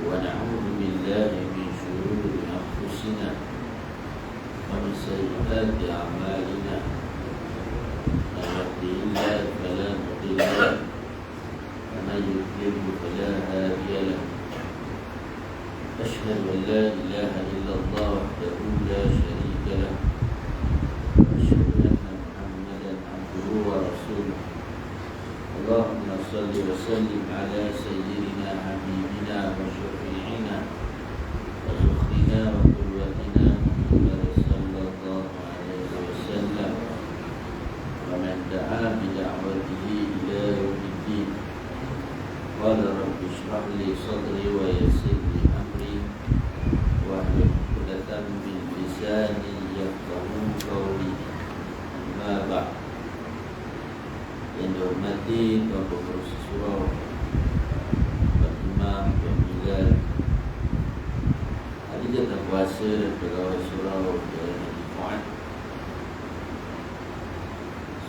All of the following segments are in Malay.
ونعوذ بالله من شرور أنفسنا ومن سيئات أعمالنا من يهده الله فلا مضل له ومن يضلل فلا هادي له أشهد أن لا إله إلا الله وحده لا شريك له وأشهد أن محمدا عبده ورسوله اللهم صل وسلم على سيدنا حبيبنا وشفيعنا وزخرنا وقدوتنا محمد صلى الله عليه وسلم ومن دعا بدعوته إلى يوم الدين. قال رب اشرح لي صدري ويسر لي أمري واحلل عقدة من لساني يفقهوا قولي. أما بعد. Yang dihormati Tuan Pengurus Surau, Tuan Imam, Tuan Bilal, hari jatah kuasa dan pegawai surau dan Haji Fuad.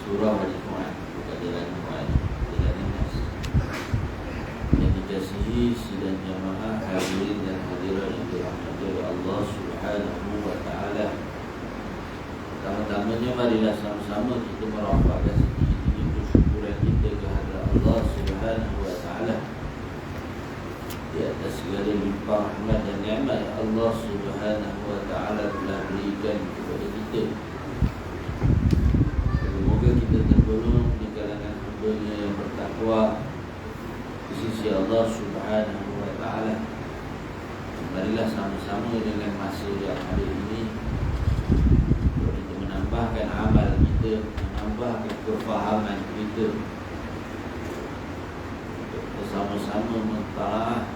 Surau Haji Fuad, bukan Jalan Fuad, Jalan Inas. Yang dikasihi sidang jamaah hadirin dan hadirat yang dirahmati oleh Allah Subhanahu wa Ta'ala. Pertama-tamanya marilah sama-sama kita merafakkan kita kehadrat Allah Subhanahu wa Ta'ala di atas segala limpah rahmat dan nikmat yang Allah Subhanahu wa Ta'ala telah berikan kepada kita. Semoga kita tergolong di kalangan hamba-Nya yang bertakwa di sisi Allah Subhanahu wa Ta'ala. Marilah sama-sama dengan masa yang ada ini untuk kita menambahkan amal kita, menambahkan kefahaman kita, bersama-sama mentalaah,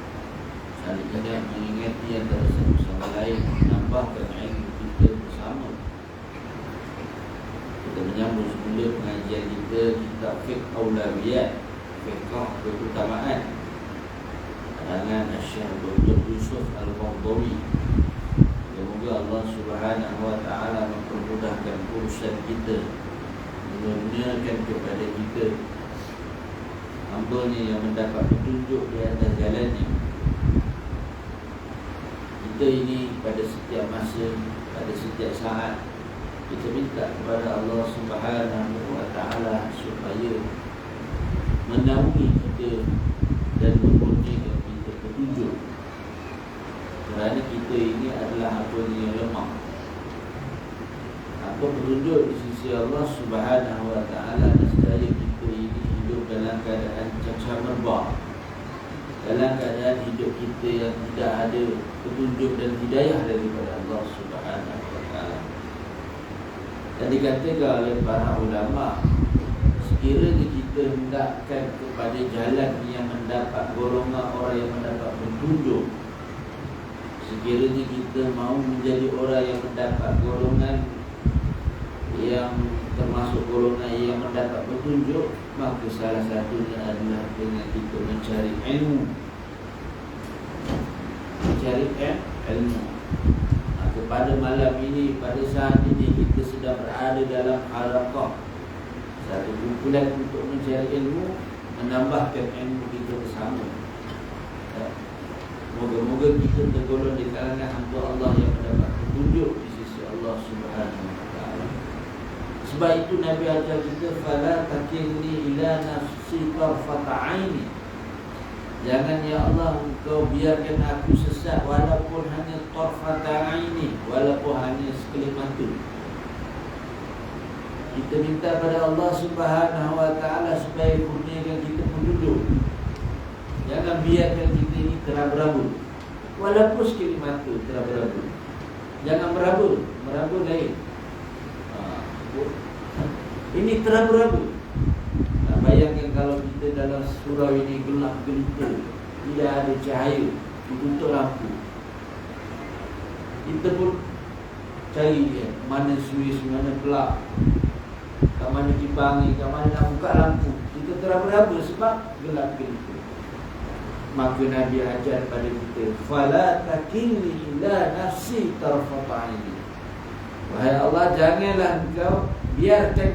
saling ingat mengingati antara satu sama lain, menambahkan ilmu kita bersama. Kita menyambung semula pengajian kita kitab Fiqh Aulawiyat, Fiqh Keutamaan, karangan Syekh Dr. Yusuf Al-Qaradawi. Semoga Allah Subhanahu wa Ta'ala mempermudahkan urusan kita, menurunkan kepada kita hamba-Nya yang mendapat petunjuk di atas jalannya. Kita ini pada setiap masa, pada setiap saat, kita minta kepada Allah Subhanahu wa Ta'ala supaya menaungi kita dan memberikan kita petunjuk. Kerana kita ini adalah hamba yang lemah. Apa petunjuk di sisi Allah Subhanahu wa Ta'ala, nescaya kita ini hidup dalam keadaan cacat merbah, dalam keadaan hidup kita yang tidak ada petunjuk dan hidayah daripada Allah Subhanahu wa Ta'ala. Dan dikatakan oleh para ulama, sekiranya kita hendakkan kepada jalan yang mendapat golongan orang yang mendapat petunjuk, sekiranya kita mahu menjadi orang yang mendapat golongan yang termasuk golongan yang mendapat petunjuk, maka salah satunya adalah dengan kita mencari ilmu. Mencari ilmu. Maka pada malam ini, pada saat ini kita sedang berada dalam halaqah, satu kumpulan untuk mencari ilmu, menambahkan ilmu kita bersama. Moga-moga kita tergolong di kalangan hamba Allah yang mendapat petunjuk di sisi Allah Subhanahu wa Ta'ala. Sebab itu Nabi ajar kita, fala takilni ila nafsi tarfata aini. Jangan ya Allah engkau biarkan aku sesat walaupun hanya tarfata aini, walaupun hanya sekelip mata. Kita minta pada Allah Subhanahu wa Ta'ala supaya kurniakan kita petunjuk. Jangan biarkan kita ini terabur-abur, walaupun sekelip mata terabur-abur. Jangan merabur, merabur lain. Ini terabur-abur. Bayangkan kalau kita dalam surau ini gelap gelita, tidak ada cahaya, ditutup lampu, kita pun cari dia, mana suis, mana pelak, kat mana kibangi, kat mana nak buka lampu. Kita terabur-abur sebab gelap gelita. Maka Nabi ajar pada kita, fala takilni ila nafsi tarfata aini. Wahai Allah, janganlah engkau biarkan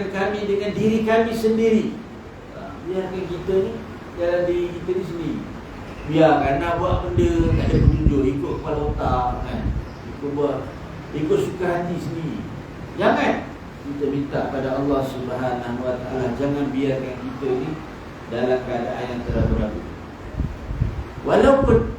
kami dengan diri kami sendiri. Biarkan kita ni dalam diri kita ni sendiri. Biarkan nak buat benda tak ada petunjuk, ikut kepala otak kan, ikut suka hati sendiri. Jangan. Kita minta pada Allah Subhanahu Wa Taala, jangan biarkan kita ni dalam keadaan yang terabu-rabu. Walaupun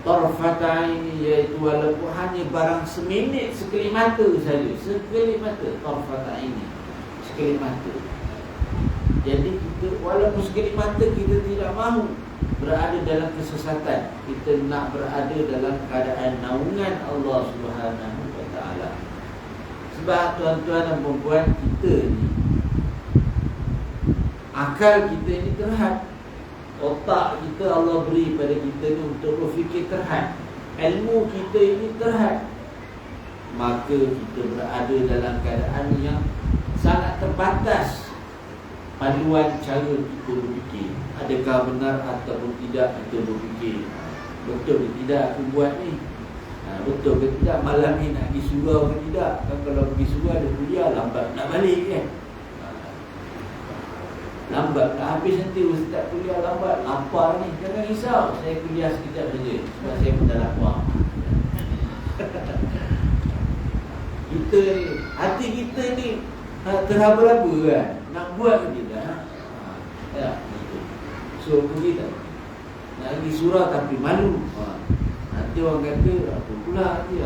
tarfata ini, iaitu walaupun hanya barang seminit, sekeli mata saja, sekeli mata, tarfata ini, sekeli mata. Jadi kita, walaupun sekeli mata kita tidak mahu berada dalam kesesatan, kita nak berada dalam keadaan naungan Allah Subhanahu Wa Taala. Sebab tuan-tuan dan puan-puan, kita ni, akal kita ni terhad, otak kita Allah beri pada kita ni untuk berfikir terhad, ilmu kita ini terhad. Maka kita berada dalam keadaan yang sangat terbatas panduan cara kita berfikir. Adakah benar ataupun tidak kita berfikir, betul ke tidak aku buat ni, betul ke tidak malam ni nak pergi surau ke tidak. Kan kalau pergi surau ada kuliah, lambat nak balik kan, lambat nak habis nanti ustaz kuliah lambat, lapar ni. Jangan risau, saya kuliah sekejap saja sebab saya pun dah lapar. Kita ni, hati kita ni terhaba-haba kan, nak buat ke tidak. Ya, so pergi tak, nak pergi surau tapi malu. Nanti orang kata apa pula nanti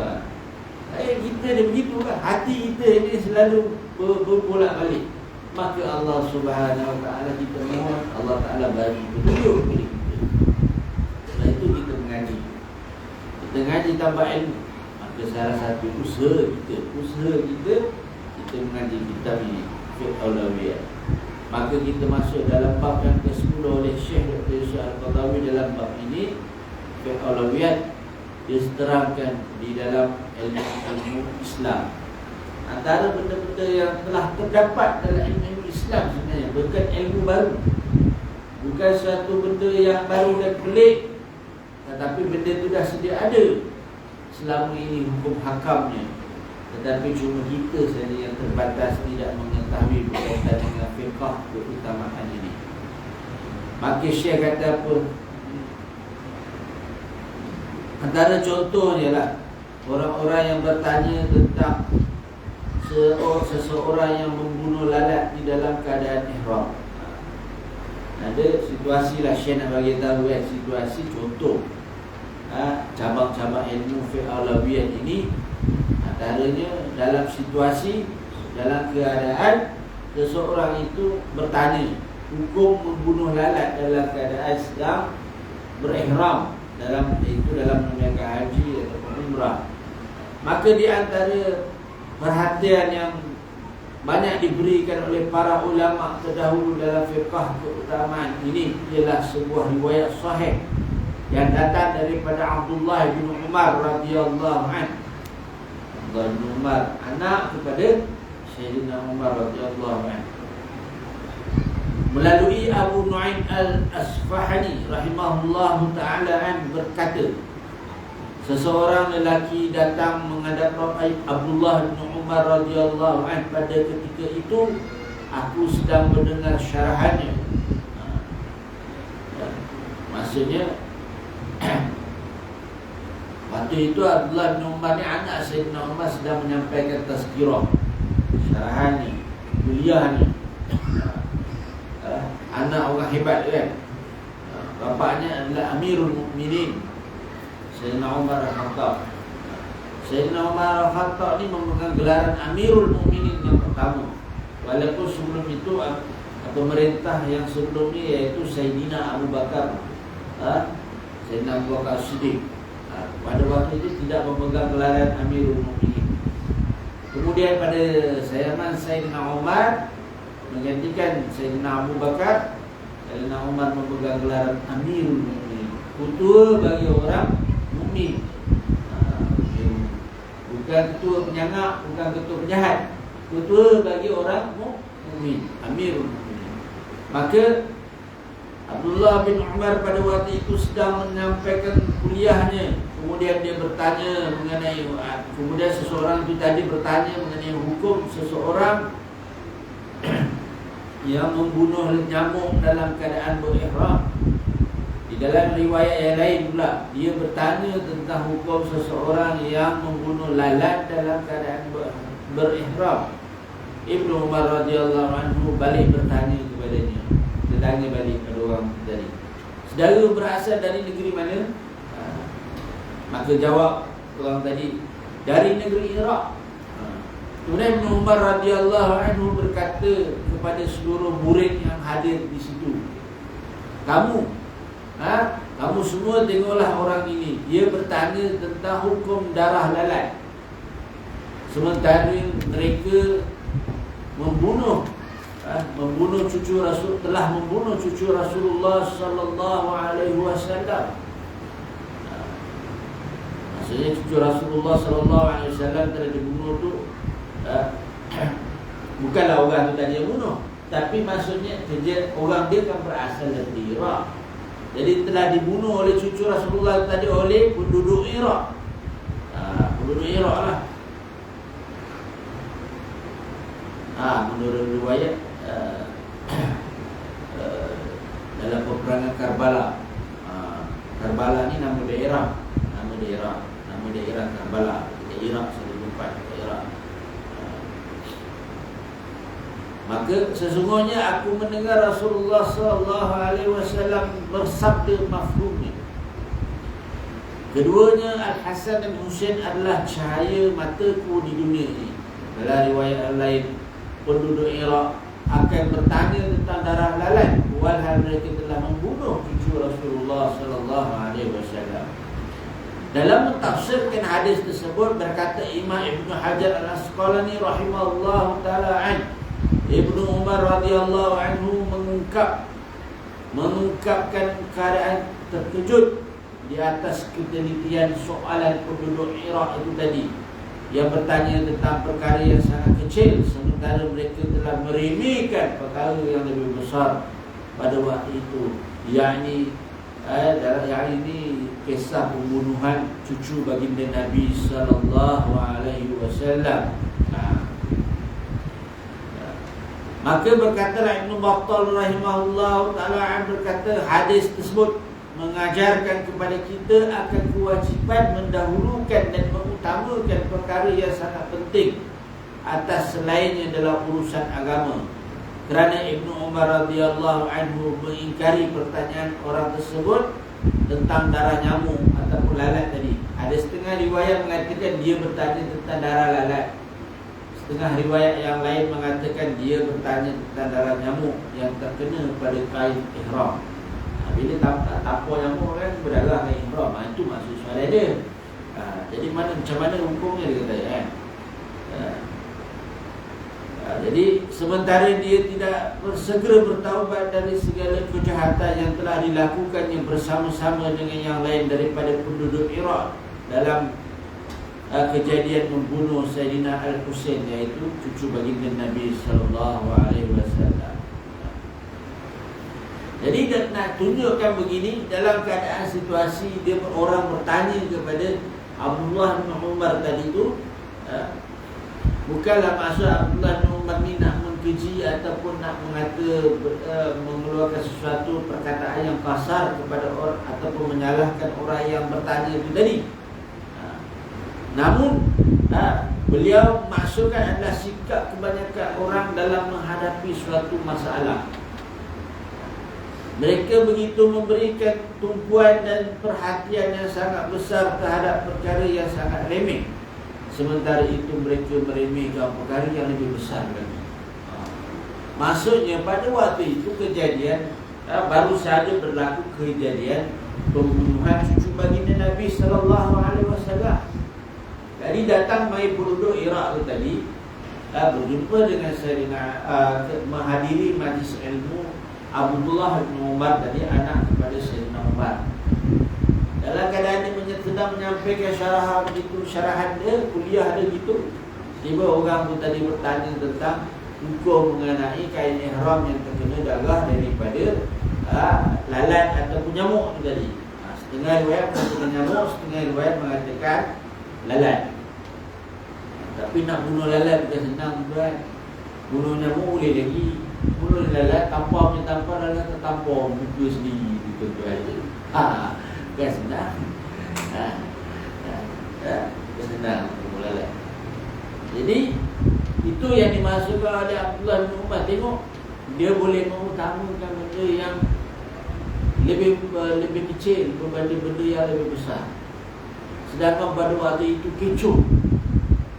kita dia begitu kan. Hati kita ni selalu berbolak-balik. Maka Allah Subhanahu Wa Taala, kita mohon Allah Taala bagi petunjuk kepada kita. Setelah itu kita mengaji, kita mengaji tambah ilmu. Maka salah satu usaha kita mengaji kitab ini, Fiqh Aulawiyat. Maka kita masuk dalam bab yang ke-10 oleh Syekh Dr. Yusuf Al-Qaradawi. Dalam bab ini Fiqh Aulawiyat diterangkan di dalam ilmu Islam. Antara benda-benda yang telah terdapat dalam ilmu Islam sebenarnya bukan ilmu baru, bukan suatu benda yang baru dan pelik, tetapi benda itu dah sedia ada selama ini hukum hakamnya. Tetapi cuma kita saja yang terbatas tidak mengetahui berkaitan dengan fiqh keutamaan ini. Maka Syekh kata apa? Antara contohnya lah, orang-orang yang bertanya tentang seseorang yang membunuh lalat di dalam keadaan ihram. Ada situasi lah Syekh nak bagi tahu kan, situasi contoh cabang-cabang ilmu Fiqh Aulawiyat ini. Antaranya dalam situasi, dalam keadaan seseorang itu bertanya hukum membunuh lalat dalam keadaan sedang berihram, dalam menunaikan haji atau umrah. Maka di antara perhatian yang banyak diberikan oleh para ulama terdahulu dalam fiqh keutamaan ini ialah sebuah riwayat sahih yang datang daripada Abdullah bin Umar radhiyallahu anhu. Abdullah bin Umar, anak kepada Sayyidina Umar radhiyallahu anhu, melalui Abu Nu'aim Al-Asfahani rahimahullahu ta'ala an berkata, seseorang lelaki datang menghadap Abdullah bin Umar radhiyallahu anhu. Pada ketika itu aku sedang mendengar syarahannya. Maksudnya waktu itu Abdullah bin Umar ni anak Sayyidina Umar sedang menyampaikan tazkirah, syarahannya, kuliahnya. Anak orang hebat kan. Bapaknya adalah Amirul Mukminin Sayyidina Umar Al-Khattab. Sayyidina Umar Al-Khattab ni memegang gelaran Amirul Mukminin yang pertama. Walaupun sebelum itu pemerintah yang sebelum ni iaitu Sayyidina Abu Bakar, Sayyidina Abu Bakar Siddiq, pada waktu itu tidak memegang gelaran Amirul Mukminin. Kemudian pada zaman Sayyidina Umar menggantikan Sayyidina Abu Bakar, Sayyidina Umar memegang gelaran Amirul Mukminin, ketua bagi orang mukmin. Bukan ketua penyangak, bukan ketua penjahat, ketua bagi orang mukmin, Amirul Mukminin. Maka Abdullah bin Umar pada waktu itu sedang menyampaikan kuliahnya. Kemudian dia bertanya mengenai, kemudian seseorang itu tadi bertanya mengenai hukum seseorang yang membunuh nyamuk dalam keadaan berihram. Di dalam riwayat yang lain pula, dia bertanya tentang hukum seseorang yang membunuh lalat dalam keadaan berihram. Ibnu Umar radhiyallahu anhu balik bertanya kepadanya. Dia tanya balik pada orang tadi, saudara berasal dari negeri mana? Maka jawab orang tadi, dari negeri Iraq. Kemudian Ibnu Umar radhiyallahu anhu berkata kepada seluruh murid yang hadir di situ, kamu semua tengoklah orang ini. Dia bertanya tentang hukum darah lalat, sementara mereka membunuh cucu Rasul, telah membunuh cucu Rasulullah sallallahu alaihi wasallam. Maksudnya cucu Rasulullah sallallahu alaihi wasallam telah dibunuh tu bukanlah orang tu tadi yang bunuh, tapi maksudnya orang dia kan berasal dari Iraq. Jadi telah dibunuh oleh cucu Rasulullah tadi oleh penduduk Iraq. Penduduk Iraq lah. Menurut riwayat dalam peperangan Karbala. Karbala ni nama daerah Karbala, Iraq, tempat Iraq. Maka sesungguhnya aku mendengar Rasulullah sallallahu alaihi wasallam bersabda mafhumnya. Keduanya Al-Hasan dan Husain adalah cahaya mataku di dunia ini. Dalam riwayat lain, penduduk Iraq akan bertanya tentang darah lalat, walhal mereka telah membunuh cucu Rasulullah sallallahu alaihi wasallam. Dalam mentafsirkan hadis tersebut, berkata Imam Ibnu Hajar Al-Asqalani rahimahullahu taala an, Ibnu Umar radhiyallahu anhu mengungkapkan keadaan terkejut di atas ketelitian soalan penduduk Iraq itu tadi, yang bertanya tentang perkara yang sangat kecil, sementara mereka telah meremehkan perkara yang lebih besar pada waktu itu, yakni ini kisah pembunuhan cucu baginda Nabi sallallahu alaihi wasallam. Maka berkatalah Ibnu Battal rahimahullah ta'ala berkata, hadis tersebut mengajarkan kepada kita akan kewajipan mendahulukan dan mengutamakan perkara yang sangat penting atas selainnya dalam urusan agama. Kerana Ibnu Umar radhiyallahu anhu mengingkari pertanyaan orang tersebut tentang darah nyamuk ataupun lalat tadi. Ada setengah riwayat mengatakan dia bertanya tentang darah lalat, setengah riwayat yang lain mengatakan dia bertanya tentang darah nyamuk yang terkena pada kain ihram. Bila tapau nyamuk kan berdarah kain ihram, itu maksud soalan dia. Jadi macam mana hukumnya dia kata kan? Jadi sementara dia tidak segera bertaubat dari segala kejahatan yang telah dilakukannya bersama-sama dengan yang lain daripada penduduk Iraq dalam kejadian membunuh Sayyidina Al-Husain, iaitu cucu baginda Nabi sallallahu alaihi wasallam. Jadi nak tunjukkan begini, dalam keadaan situasi dia orang bertanya kepada Abdullah bin Umar tadi itu, bukanlah maksud Abdullah bin Umar ni nak mengkeji ataupun nak mengeluarkan sesuatu perkataan yang kasar kepada orang ataupun menyalahkan orang yang bertanya itu tadi. Namun beliau maksudkan adalah sikap kebanyakan orang dalam menghadapi suatu masalah. Mereka begitu memberikan tumpuan dan perhatian yang sangat besar terhadap perkara yang sangat remeh, sementara itu mereka meremehkan perkara yang lebih besar lagi. Maksudnya pada waktu itu kejadian baru saja berlaku kejadian pembunuhan cucu baginda Nabi sallallahu alaihi wasallam. Jadi datang mai penduduk Iraq itu tadi berjumpa dengan Sayyidina menghadiri majlis ilmu Abdullah bin Umar tadi, anak kepada Sayyidina Umar. Dalam keadaan dia sedang menyampaikan syarahan dia, kuliah dia gitu, tiba orang tu tadi bertanya tentang hukum mengenai kain ihram yang terkena darah daripada lalat ataupun nyamuk tu tadi. Setengah riwayat mengatakan nyamuk, setengah riwayat mengatakan lalat. Tapi nak bunuh lalat bukan senang tuan. Bunuh nyamuk boleh lagi. Mulut lalat, tampar punya tampar, lalat tertampar muka sendiri gitu aja. Kan senang. Kan senang mulut lalat. Jadi itu yang dimasukkan oleh Abdullah bin Umar. Tengok, dia boleh mengutamakan benda yang lebih kecil berbanding benda yang lebih besar. Sedangkan pada waktu itu kecoh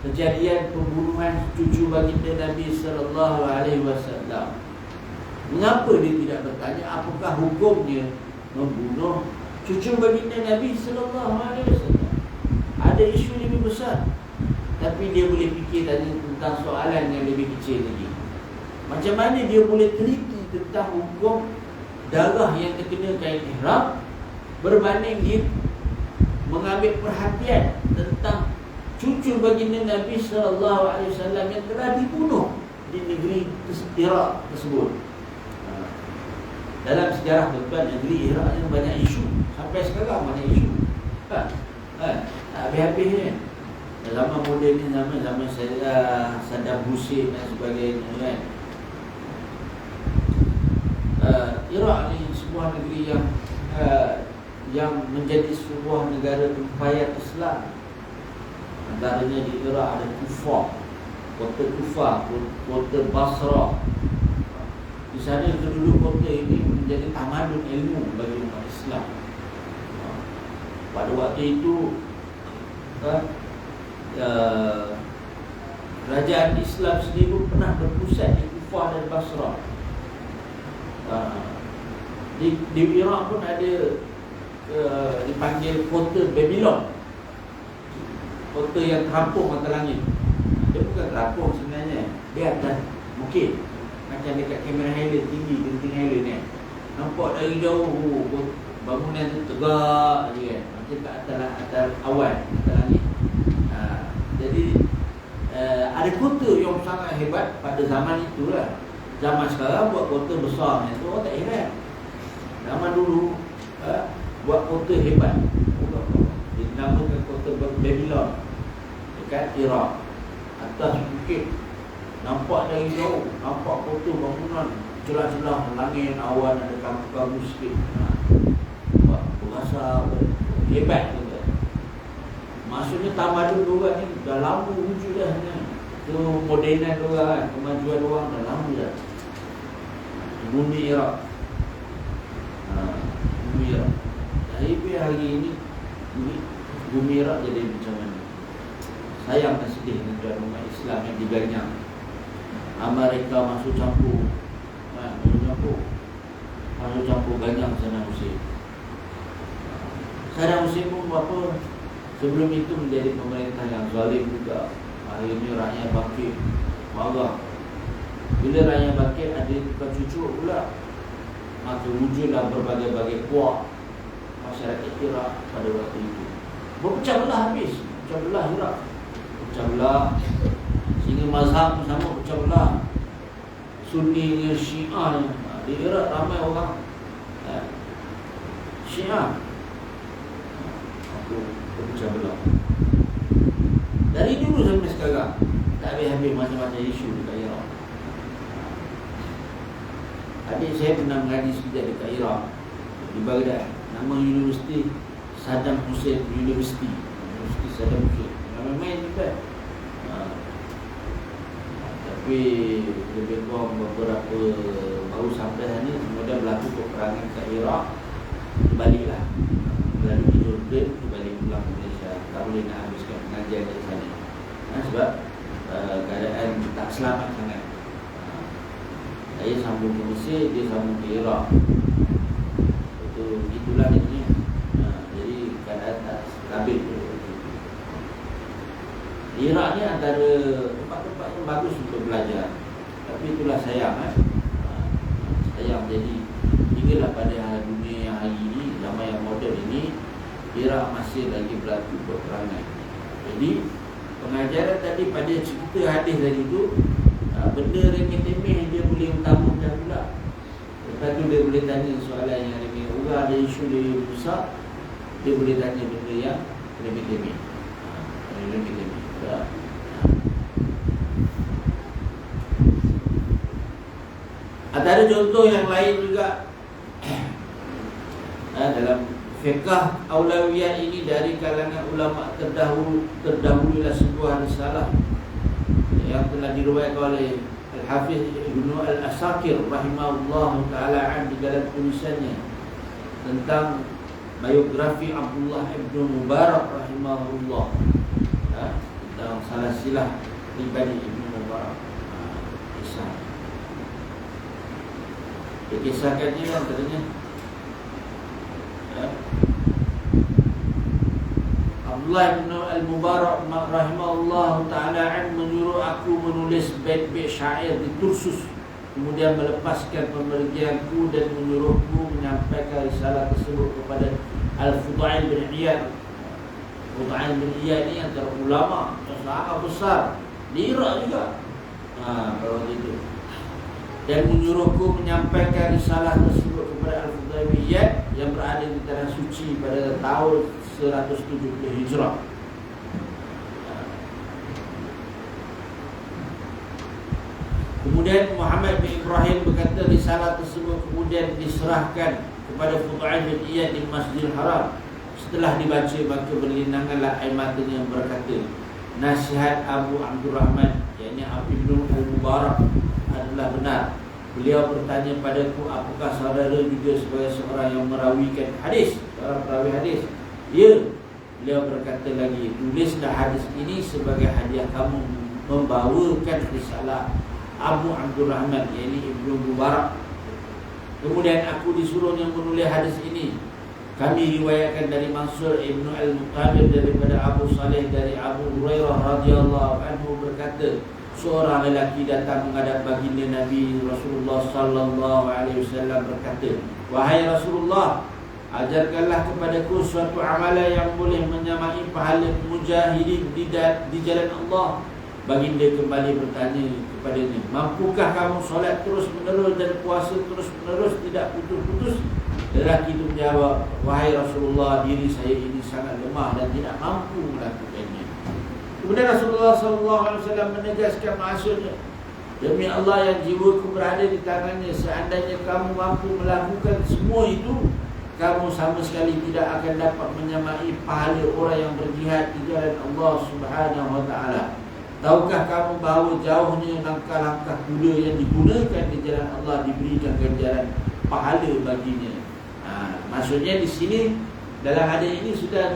kejadian pembunuhan cucu baginda Nabi sallallahu alaihi wasallam. Mengapa dia tidak bertanya apakah hukumnya membunuh cucu baginda Nabi sallallahu alaihi wasallam? Ada isu lebih besar. Tapi dia boleh fikir tanya tentang soalan yang lebih kecil lagi. Macam mana dia boleh teliti tentang hukum darah yang terkena kain ihram berbanding dia mengambil perhatian tentang cucu baginda Nabi sallallahu alaihi wasallam yang telah dibunuh di negeri Iraq tersebut. Dalam sejarah tuan, negeri Iraq yang banyak isu sampai sekarang banyak isu. Tak habis-habisnya. Zaman moden ni zaman saya Saddam Hussein dan sebagainya kan. Iraq ni sebuah negeri yang menjadi sebuah negara empayar Islam. Antaranya di Iraq ada Kufah, kota Kufah, kota Basra. Di sana dulu kota ini menjadi tamadun ilmu bagi umat Islam. Pada waktu itu kerajaan Islam sendiri pun pernah berpusat di Kufah dan Basra. Di Iraq pun ada dipanggil kota Babylon, kota yang terampung mata langit. Dia bukan terampung sebenarnya, dia atas bukit, macam dekat Cameron Highland tinggi, genting Highland ni. Nampak dari jauh bangunan tu tegak je kan, macam kat atas awan, atas langit. Jadi ada kota yang sangat hebat pada zaman itulah. Zaman sekarang buat kota besar ni tu orang tak heran. Zaman dulu buat kota hebat. Dinamakan kota Babylon dekat Iraq, atas bukit. Nampak dari jauh, nampak kota bangunan, celah-celah langit, awan, ada kampung-kampung sikit. Buat berasa hebat tu. Maksudnya tamadun diorang ni dah lama wujud dah ni. Kemodenan diorang kan, kemajuan diorang dah lama dah. Bumi Iraq. Bumi Iraq. Tapi hari ini bumi Iraq jadi macam mana? Sayang dan sedih dengan umat Islam yang diganyang. Amerika masuk campur. Masuk campur ganyang Saddam Hussein. Saddam Hussein pun apa? Sebelum itu menjadi pemerintah yang zalim juga. Akhirnya rakyat bangkit, marah. Bila rakyat bangkit, ada tukar cucuk pula. Maka wujudlah berbagai-bagai kuat masyarakat Iraq pada waktu itu. Berpecah belah habis, pecah belah Iraq, pecah belah. Sehingga mazhab sama pecah belah. Sunni, Syiah. Di Iraq ramai orang Syiah. Pecah belah. Dari dulu sampai sekarang tak habis-habis macam-macam isu dekat Iraq. Adik saya pernah mengaji sekejap dekat Iraq, di Baghdad. Nama universiti Saddam Hussein University. Universiti Saddam Hussein. Main-main juga. Tapi lebih kurang beberapa baru sampai hari ni kemudian berlaku peperangan kat Iraq. Baliklah melalui Jordan, balik pulang ke Malaysia. Tak boleh nak habiskan pengajian di sana. Sebab keadaan tak selamat sangat. Saya sambung ke Mesir, dia sambung ke Iraq. Itulah dia. Jadi keadaan tak stabil. Iraq ni antara tempat-tempat yang bagus untuk belajar. Tapi itulah sayang sayang. Jadi hinggalah pada dunia yang hari ini, zaman yang moden ini, Iraq masih lagi berlaku peperangan. Jadi pengajaran tadi pada cerita hadis tadi tu, benda remeh-temeh dia boleh utamakan pula. Lepas tu dia boleh tanya soalan yang remeh. Orang ada isu dia besar, dia boleh tanya benda yang remeh-temeh. Remeh-temeh. Antara contoh yang lain juga dalam fiqh aulawiyah ini dari kalangan ulama terdahululah sebuah risalah yang telah diriwayatkan oleh Al-Hafiz Ibnu Al-Asakir rahimahullah ta'ala di dalam tulisannya tentang biografi Abdullah Ibnu Mubarak rahimahullah, tentang salah silah pribadi Ibnu Mubarak. Dikisahkannya yang katanya Abdullah bin Al-Mubarak rahimahullah ta'ala menyuruh aku menulis bait-bait syair di Tursus, kemudian melepaskan pemergianku dan menyuruhku menyampaikan risalah tersebut kepada Al-Fudail bin Iyad. Fudail bin Iyad ini antara ulama yang sangat besar di Iraq juga. Kalau itu, dan menyuruhku menyampaikan risalah tersebut kepada Al-Fudail bin Iyad yang berada di tanah suci pada tahun 170 Hijrah. Kemudian Muhammad bin Ibrahim berkata risalah tersebut kemudian diserahkan kepada Fudail bin Iyad di Masjidil Haram. Setelah dibaca, maka berlinanganlah air matanya yang berkata, nasihat Abu Abdurrahman, yakni Ibnu Al-Mubarak, adalah benar. Beliau bertanya padaku, apakah saudara juga sebagai seorang yang merawikan hadis, seorang perawi hadis? Ya. Beliau berkata lagi, tulislah hadis ini sebagai hadiah kamu membawakan risalah Abu Abdurrahman, yakni Ibnu Mubarak. Kemudian aku disuruhnya menulis hadis ini. Kami riwayatkan dari Mansur Ibnu Al-Muqtadir daripada Abu Saleh dari Abu Hurairah radhiyallahu anhu berkata, seorang lelaki datang menghadap baginda Nabi Rasulullah sallallahu alaihi wasallam berkata, wahai Rasulullah, ajarkanlah kepadaku suatu amalan yang boleh menyamai pahala mujahidin di jalan Allah. Baginda kembali bertanya kepadanya, mampukah kamu solat terus menerus dan puasa terus menerus tidak putus-putus? Lelaki itu menjawab, wahai Rasulullah, diri saya ini sangat lemah dan tidak mampu melakukannya. Kemudian Rasulullah SAW menegaskan maksudnya, demi Allah yang jiwaku berada di tangannya, seandainya kamu mampu melakukan semua itu, kamu sama sekali tidak akan dapat menyamai pahala orang yang berjihad di jalan Allah Subhanahu wa ta'ala. Tahukah kamu bahawa jauhnya langkah-langkah kuda yang digunakan di jalan Allah diberikan ganjaran pahala baginya. Maksudnya di sini dalam hadis ini sudah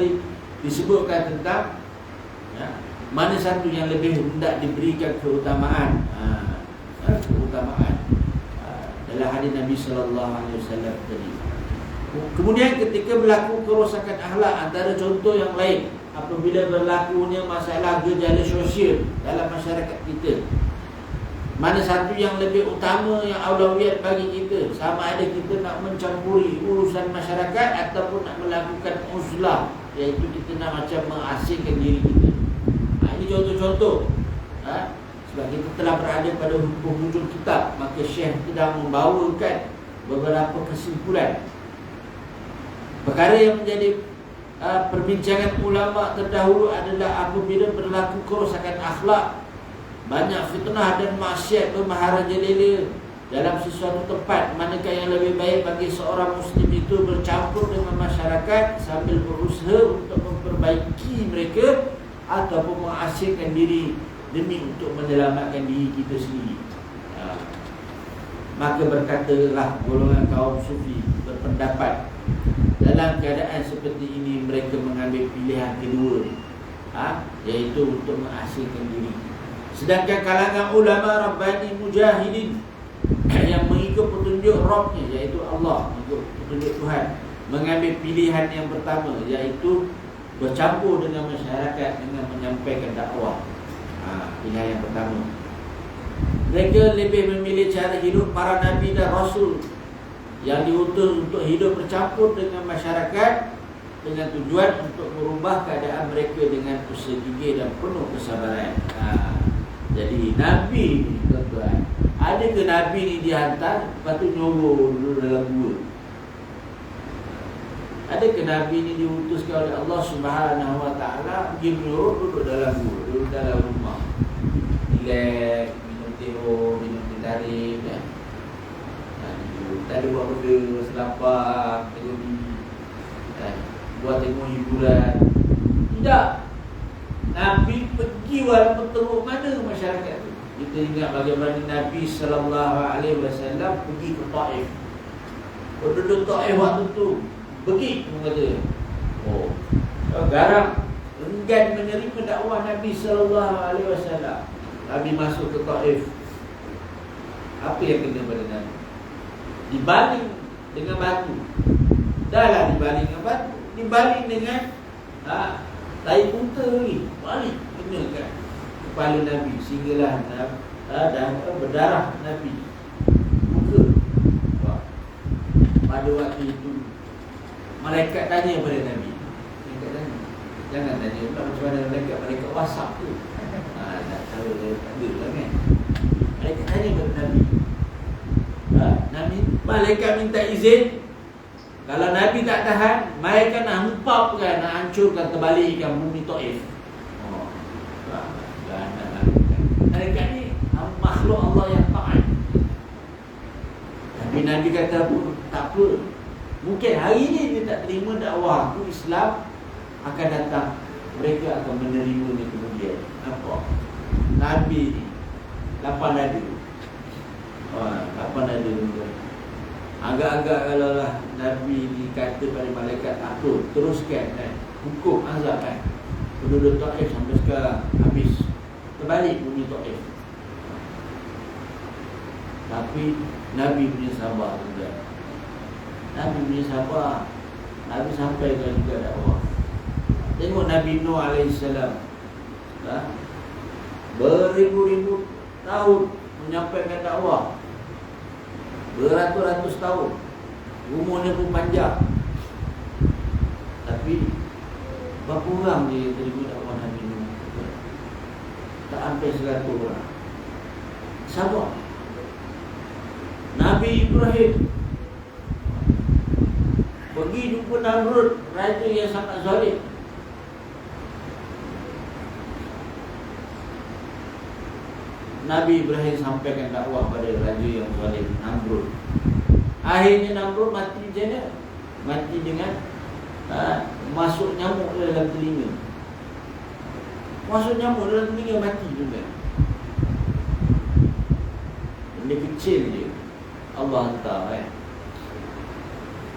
disebutkan tentang mana satu yang lebih hendak diberikan keutamaan. Keutamaan dalam hadis Nabi sallallahu alaihi wasallam tadi. Kemudian ketika berlaku kerosakan akhlak, antara contoh yang lain apabila berlakunya masalah gejala sosial dalam masyarakat kita, mana satu yang lebih utama yang aulawiyat bagi kita, sama ada kita nak mencampuri urusan masyarakat ataupun nak melakukan uzlah, iaitu kita nak macam mengasingkan diri kita. Ini contoh-contoh. Sebab kita telah berada pada hujung kitab, maka Syekh sedang membawakan beberapa kesimpulan perkara yang menjadi perbincangan ulama terdahulu adalah apabila berlaku kerosakan akhlak, banyak fitnah dan maksiat bermaharajalela dalam sesuatu tempat, manakah yang lebih baik bagi seorang muslim itu bercampur dengan masyarakat sambil berusaha untuk memperbaiki mereka ataupun mengasingkan diri demi untuk menyelamatkan diri kita sendiri. Maka berkatalah golongan kaum sufi berpendapat, dalam keadaan seperti ini mereka mengambil pilihan kedua, iaitu untuk mengasingkan diri. Sedangkan kalangan ulama Rabbani Mujahidin yang mengikut petunjuk Rabbnya, iaitu Allah, mengikut petunjuk Tuhan, mengambil pilihan yang pertama, iaitu bercampur dengan masyarakat dengan menyampaikan dakwah. Pilihan yang pertama. Mereka lebih memilih cara hidup para Nabi dan Rasul yang diutus untuk hidup bercampur dengan masyarakat dengan tujuan untuk merubah keadaan mereka dengan usaha gigih dan penuh kesabaran. Jadi Nabi ni tuan-tuan, ada ke Nabi ni dihantar lepas tu nyuruh duduk dalam gua? Ada ke Nabi ni diutuskan oleh Allah Subhanahu wa ta'ala pergi menyuruh duduk dalam gua, duduk dalam rumah, relax, minum teh, minum teh tarik, tak ada buat benda, selapang, buat tengok hiburan. Tidak. Nabi pergi walaupun teruk mana masyarakat tu. Kita ingat bagaimana Nabi SAW pergi ke Taif. Penduduk Taif waktu tu pergi, kata, garang, enggan menerima dakwah Nabi SAW. Nabi masuk ke Taif. Apa yang kena pada Nabi? Dibaling dengan batu. Dahlah dibaling dengan batu, dibaling dengan tai unta ni, balik kena kat kepala Nabi, sehinggalah berdarah Nabi muka. Pada waktu itu malaikat tanya pada Nabi, malaikat tanya, jangan tanya pula macam mana malaikat WhatsApp tu, tak tahu dia ada lah kan. Malaikat tanya pada Nabi, Nabi, malaikat minta izin, kalau Nabi tak tahan, malaikat nak hempapkan, nak hancurkan, terbalikkan bumi Taif. Malaikat ni makhluk Allah yang taat. Tapi Nabi kata pun tak apa, mungkin hari ni dia tak terima dakwah aku Islam, akan datang mereka akan menerima ni kemudian. Apa? Nabi ni 8 ada. 8 ada juga. Agak-agak kalau lah Nabi ni kata pada malaikat, apa, teruskan kan, hukum azab kan, penduduk Taif sampai sekarang habis, terbalik bumi Taif. Tapi Nabi punya sabar juga. Nabi punya sabar. Nabi sampaikan juga dakwah. Tengok Nabi Nuh AS, beribu-ribu tahun menyampaikan dakwah, beratus-ratus tahun, umurnya pun panjang, tapi berapa orang dia terima dakwah Nabi Nuh? Tak sampai 100 orang. Sabar. Nabi Ibrahim pergi jumpa Namrud, raja yang sangat zalim. Nabi Ibrahim sampaikan dakwah pada raja yang zalim, Namrud. Akhirnya Namrud mati macam mana? Mati dengan masuk nyamuk dalam telinga. Masuk nyamuk dalam telinga, mati juga. Benda kecil je Allah hantar kan.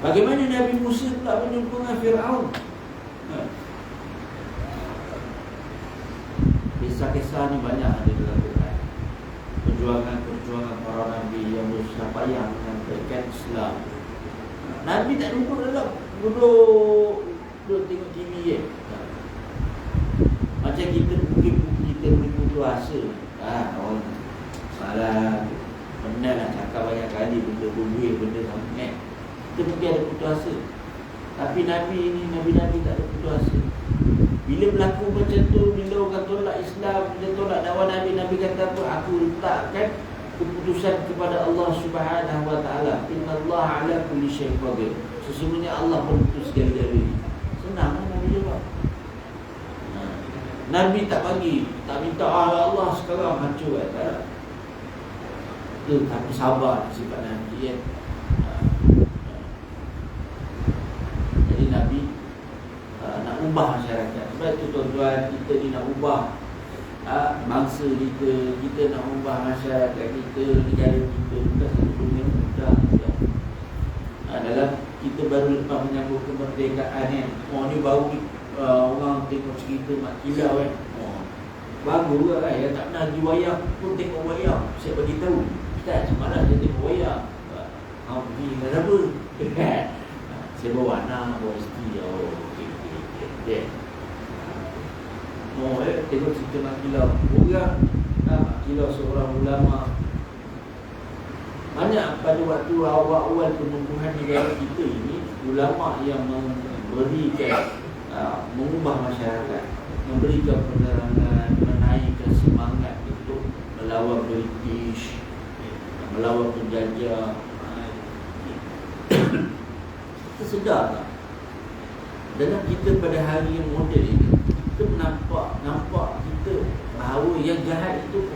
Bagaimana Nabi Musa pula berjumpa dengan Fir'aun? Kisah-kisah ni banyak ada dalam Quran. Perjuangan para Nabi yang bersusah payah menyampaikan Islam. Nabi tak duduk dalam, duduk tengok TV je. Macam kita mungkin kita berputus asa. Orang salah, pernah nak cakap banyak kali benda berbuih, benda sangat. Kita mungkin ada putus asa. Tapi Nabi ni, Nabi-Nabi tak ada putus asa. Bila berlaku macam tu, bila orang tolak Islam, bila tolak dakwah Nabi, Nabi kata apa? Aku letakkan keputusan kepada Allah Subhanahu Wa Taala. Innallaha ala kulli syai'in qadir. Sesungguhnya Allah memutus segala-galanya. Senang kan Nabi jawab. Nabi tak bagi, tak minta Allah sekarang hancur kan. Tapi sabar sifat Nabi ya. Jadi Nabi nak ubah masyarakat. Sebab itu tuan-tuan, kita ni nak ubah bangsa kita nak ubah masyarakat kita, negara kita. Bukan satu benda mudah. Dalam kita baru lepas menyambut kemerdekaan ni, ni baru orang tengok cerita Mak Kilau kan. Bagus lah yang tak pernah pergi wayang pun tengok wayang. Saya bagi tahu, Ustaz, semalam saya tengok wayang. Pergi dengan apa? Saya bawa anak, bawa isteri. Tengok cerita Mak Kilau. Orang Mak Kilau seorang ulama. Banyak pada waktu awal-awal penumbuhan negara kita ini, ulama yang memberikan mengubah masyarakat, memberikan penerangan, menaikkan semangat untuk melawan British, melawan penjajah. Kita sedar tak? Dalam kita pada hari yang moden ini, kita nampak kita bahawa yang jahat itu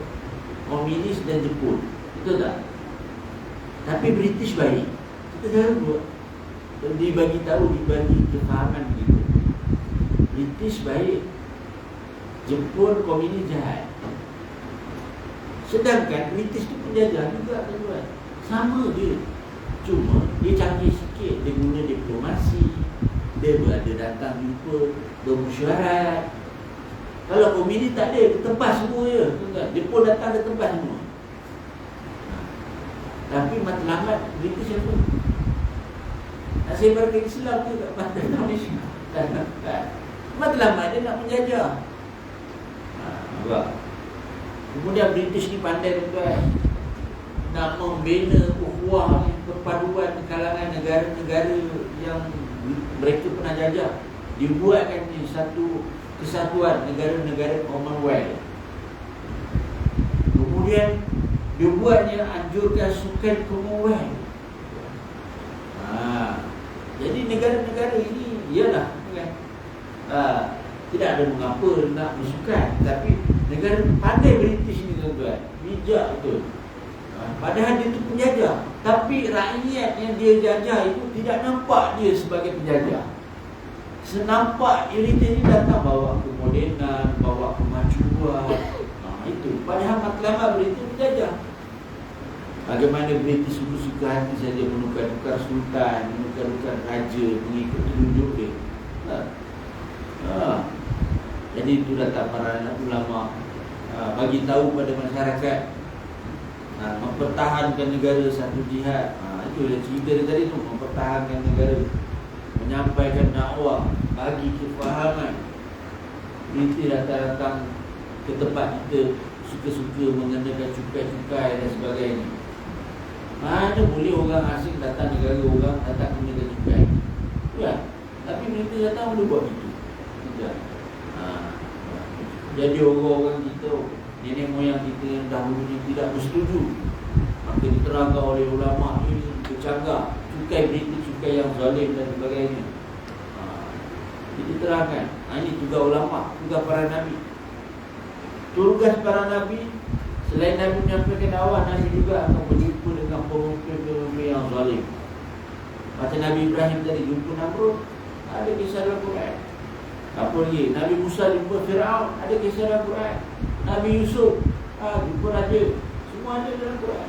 komunis dan Jepun. Betul tak? Tapi British baik. Kita jangan buat. Dan dibagi tahu, dibagi kefahaman begitu. British baik, Jepun komunis jahat. Sedangkan British tu penjajah juga tuan. Sama dia. Cuma dia canggih sikit. Dia guna diplomasi. Dia berada datang jumpa, bermesyuarat. Kalau komunis tak ada, dia tebas semua je. Jepun datang, dia tebas semua. Tapi matlamat British apa? Nak sebarkan Islam tu kat pantai Malaysia. Matlamat dia nak menjajah. Kemudian British ni pandai tuan, nak membina ukhuwah ni, perpaduan di kalangan negara-negara yang mereka pernah jajah. Dibuatkan ni satu kesatuan negara-negara Commonwealth. Kemudian dibuatnya anjurkan sukan Commonwealth. Jadi negara-negara ini ialah kan, tidak ada mengapa nak bersukan, tapi negara pandai British ni tuan-tuan, bijak betul. Padahal dia tu penjajah, tapi rakyat yang dia jajah itu tidak nampak dia sebagai penjajah. Senampak iriti ni datang bawa kemodenan, bawa kemajuan. Itu padahal matlamat British penjajah. Bagaimana British suka-suka hati saja menukar-nukar sultan, menukar-nukar raja, mengikut tunjuk dia. Jadi itu datang para ulama, bagi tahu pada masyarakat, mempertahankan negara satu jihad. Itu yang cerita dia tadi tu, mempertahankan negara, menyampaikan dakwah, bagi kefahaman. British datang-datang ke tempat kita, suka-suka mengenakan cukai-cukai dan sebagainya. Mana boleh orang asing datang negara orang, datang kenakan cukai, ya? Tapi mereka datang boleh buat itu. Tidak. Jadi orang-orang kita, nenek moyang kita yang dahulunya tidak bersetuju, maka diterangkan oleh ulama ini bercanggah, cukai British, cukai yang zalim dan sebagainya. Diterangkan, ini tugas ulama, tugas para nabi. Tugas para nabi, selain Nabi menyampaikan dakwah, Nabi juga akan berjumpa dengan pemimpin-pemimpin yang zalim. Macam Nabi Ibrahim tadi jumpa Namrud, ada kisah dalam Quran. Apa lagi? Nabi Musa jumpa Fir'aun, ada kisah dalam Quran. Nabi Yusuf jumpa raja, semua ada dalam Quran.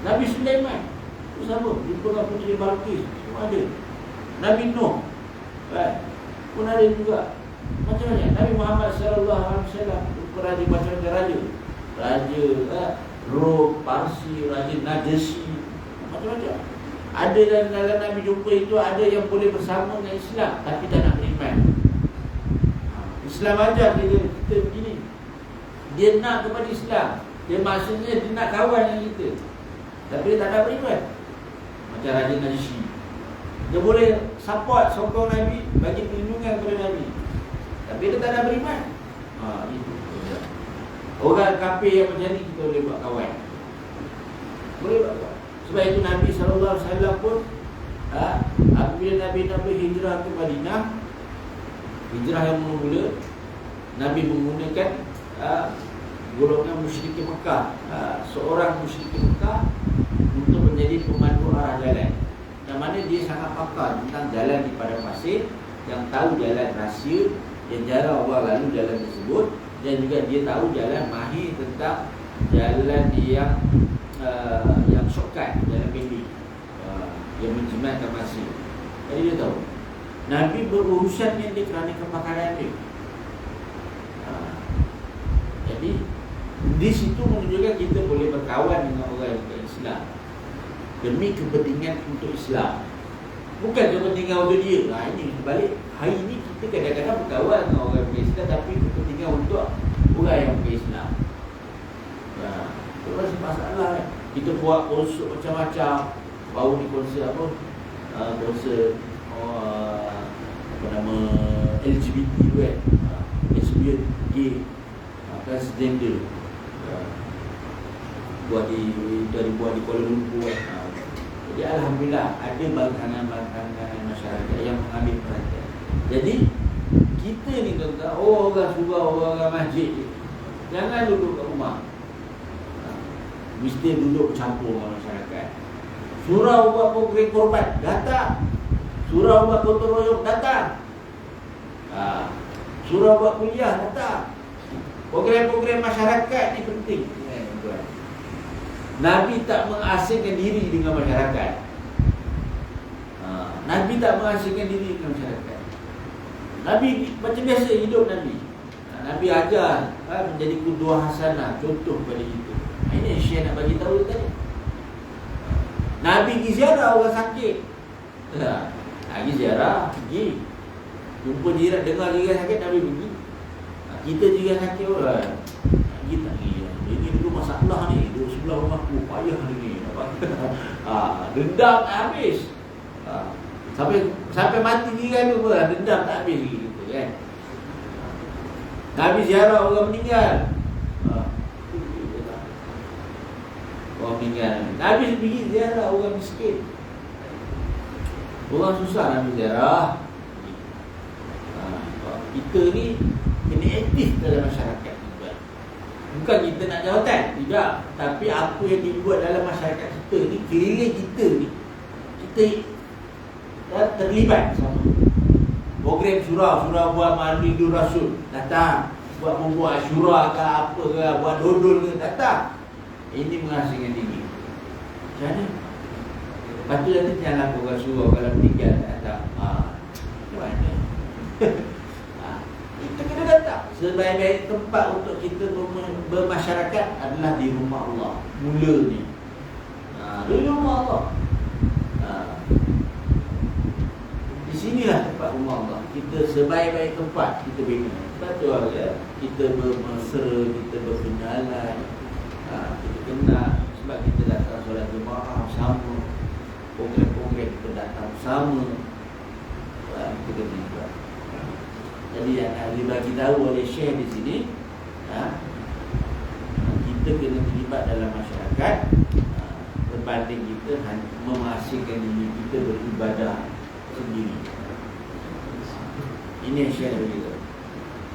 Nabi Sulaiman itu sama, jumpa dengan puteri Balqis, semua ada. Nabi Nuh pun ada juga. Macam-macam. Nabi Muhammad SAW jumpa raja, macam-macam raja. Raja Rom, Parsi, Raja Najasi, macam-macam. Ada dalam Nabi jumpa itu, ada yang boleh bersama dengan Islam tapi tak nak beriman. Islam ajar kita begini, dia nak kepada Islam, dia maksudnya dia nak kawan dengan kita, tapi dia tak nak beriman. Macam Raja Najasi, dia boleh support, sokong Nabi, bagi perlindungan kepada Nabi, tapi dia tak nak beriman. Itu orang kafir yang macam ni kita boleh buat kawan, boleh buat kawan. Sebab itu Nabi SAW pun apabila Nabi hijrah ke Madinah, hijrah yang mula-mula, Nabi menggunakan golongan musyrikin Mekah, seorang musyrikin Mekah untuk menjadi pemandu arah jalan. Yang mana dia sangat pakar tentang jalan di padang pasir, yang tahu jalan rahsia, yang jarang orang lalu jalan tersebut, dan juga dia tahu jalan mahir tentang jalan yang shortcut, jalan pendek, yang menjimatkan masa. Jadi dia tahu. Nabi berurusan dengan dia kerana kepakaran dia. Jadi di situ menunjukkan kita boleh berkawan dengan orang yang Islam demi kepentingan untuk Islam, bukan kepentingan untuk dia. Ini sebalik. Hari ini kita kadang-kadang berkawan dengan orang yang Islam, tapi kepentingan untuk orang yang Islam. Itu masih masalah kan? Kita buat konsert macam-macam. Baru ni konsert apa? Konsert apa nama, LGBT tu kan, lesbian, gay, transgender, buat di Kuala Lumpur kan. Jadi alhamdulillah ada bangkangan-bangkangan masyarakat yang mengambil perhatian. Jadi kita ni tuan-tuan, orang surau, orang masjid, jangan duduk kat rumah, mesti duduk campur dengan masyarakat. Surau buat program korban, datang. Surau buat gotong royong, datang. Surau buat kuliah, datang. Program-program masyarakat ni penting. Nabi tak mengasingkan diri dengan masyarakat. Nabi tak mengasingkan diri dengan masyarakat. Nabi macam biasa hidup Nabi. Nabi ajar menjadi qudwah hasanah, contoh pada kita. Ini yang Syekh nak bagi tahu tadi. Nabi pergi ziarah orang sakit. Pergi ziarah, pergi. Jumpa jiran, dengar jiran sakit, Nabi pergi. Kita jiran sakit orang, kita tak pergi. Ini dulu masalah ni, duduk sebelah rumahku, payah ni. Dendam tak habis. Sampai mati jiran tu pun dendam tak habis gitu kan. Nabi ziarah orang meninggal. Orang meninggal. Nabi pergi ziarah orang miskin. Orang susah Nabi ziarah. Kita ni kena aktif dalam masyarakat. Bukan kita nak jawatan, tidak. Tapi apa yang dibuat dalam masyarakat kita ni, keliling kita ni, kita dah terlibat sama. Program surau buat Maulidur Rasul, datang. Buat syura ke apa ke, buat dodol ke, datang. Ini mengasingkan diri. Macam mana? Lepas tu nanti janganlah orang surau kalau meninggal datang. Macam mana? Kita kena datang. Sebaik-baik tempat untuk kita bermasyarakat adalah di rumah Allah. Mulanya di rumah Allah. Di sinilah tempat rumah Allah. Kita sebaik-baik tempat kita bina. Betul ya? Kita bermesra, kita berkenalan, kita kenal. Sebab kita datang solat jemaah sama, program-program kita datang sama. Kita kena buat. Jadi yang nak dibagi tahu oleh Syekh di sini, kita kena terlibat dalam masyarakat berbanding kita mengasingkan diri kita beribadah sendiri. Ini yang Syekh beritahu.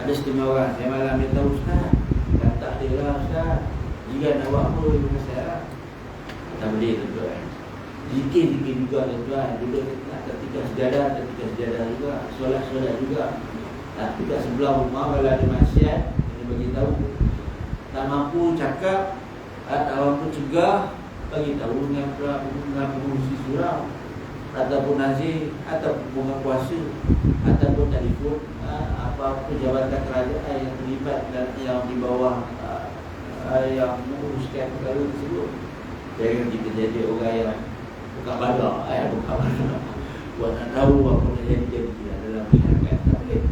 Ada setengah orang, saya malam dia tahu Ustaz, kata dia lah Ustaz, jika nak buat apa dengan saya, tak boleh tuan-tuan. Zikir-zikir juga tuan-tuan. Duduk ketika sejadah juga, solat-solat juga. Tapi kat sebelah rumah kalau ada maksiat, kena bagi tahu. Tak mampu cakap, tak mampu cegah, bagi tahu dengan pengurusi surau, ataupun nazir, ataupun bunga puasa, ataupun telefon, apa-apa jabatan kerajaan yang terlibat dan yang di bawah yang menguruskan perkara tersebut. Jangan kita jadi orang yang buka badar, buat nak tahu apa yang jadi dalam masyarakat. Tak boleh.